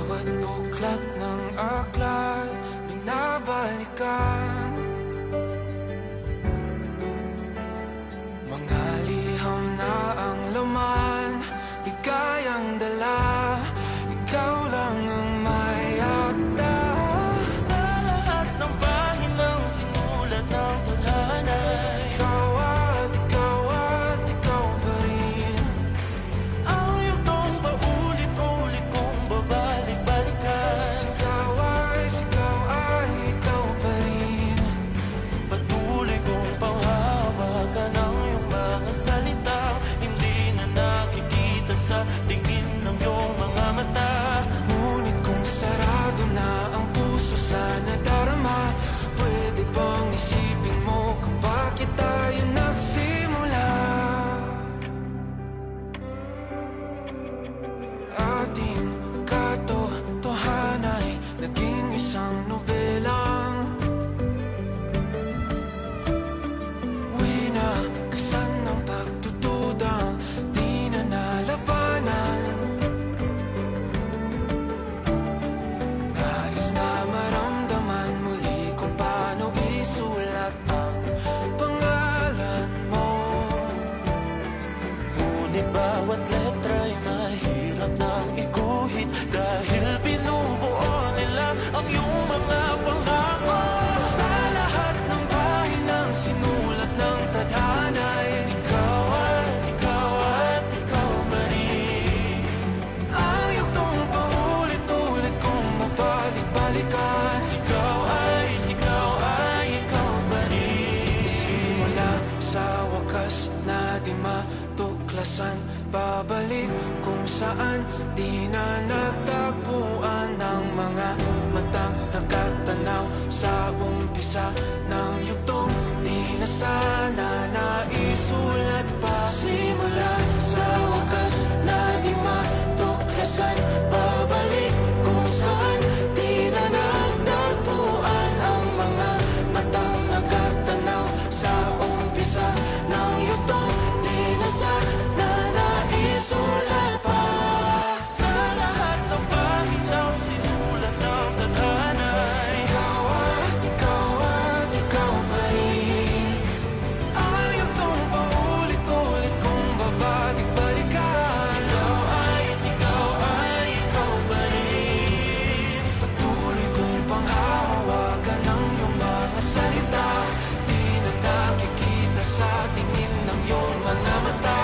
Bawat buklat ng aklat binabalikan, mga liham na ang laman, ligayang dala, ikaw lang ang may akda. Sa lahat ng pahinang sinulat ng tadhana, Ikaw at ikaw pa rin. ang yugtong paulit-ulit kong babalik-balikan. Sigaw ay ikaw pa rin. Patuloy kong panghawakan ang iyong mga salita, hindi na nakikita sa tingin ng iyong mga mata. Ngunit kung sarado na ang puso sa nadarama, pwede bang isipin mo kung bakit tayo nagsimula? Ating katotohanan ay naging isang nobelang winakasan ng pagtutudang di na nalabanan. Nais na maramdaman muli kung paano isulat ang pangalan mo. Ngunit bawat letra'y mahirap nang iguhit, dahil binubuo nila ang iyong mga pangako. Sa lahat ng pahinang sinulat ng tadhana ay Ikaw ikaw pa rin. ang yugtong paulit-ulit kong mabalik-balikan. Ikaw ay ikaw pa rin. Simula sa wakas na di matuklasan, babalik kung saan di na nagtagpuan ng mga matang nakatanaw sa umpisa ng yugtong di na sana naisulat pa. Simula sa wakas na di matuklasan, babalik kung saan di na nagtagpuan ang mga matang nakatanaw sa umpisa ng yugtong di na sana naisulat pa. Sa lahat ng pahinang sinulat ng tadhana, Ikaw at ikaw pa rin. Ang yugtong paulit-ulit kong babalik-balikan. ikaw ay ikaw pa rin. Patuloy kong panghahawakan ang iyong mga salita, di na nakikita sa tingin ng iyong mga mata.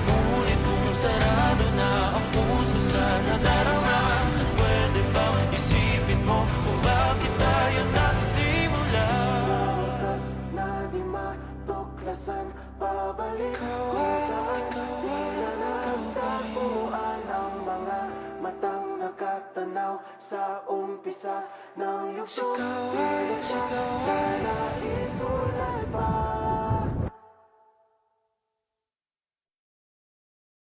Ngunit kung sarado na ang puso sa nadarama, pwede bang isipin mo kung bakit tayo nagsimula? Na di matuklasan, babalik ikaw at ikaw pa rin. Ang mga matang nakatanaw sa umpisa ng yugtong. Sigaw ay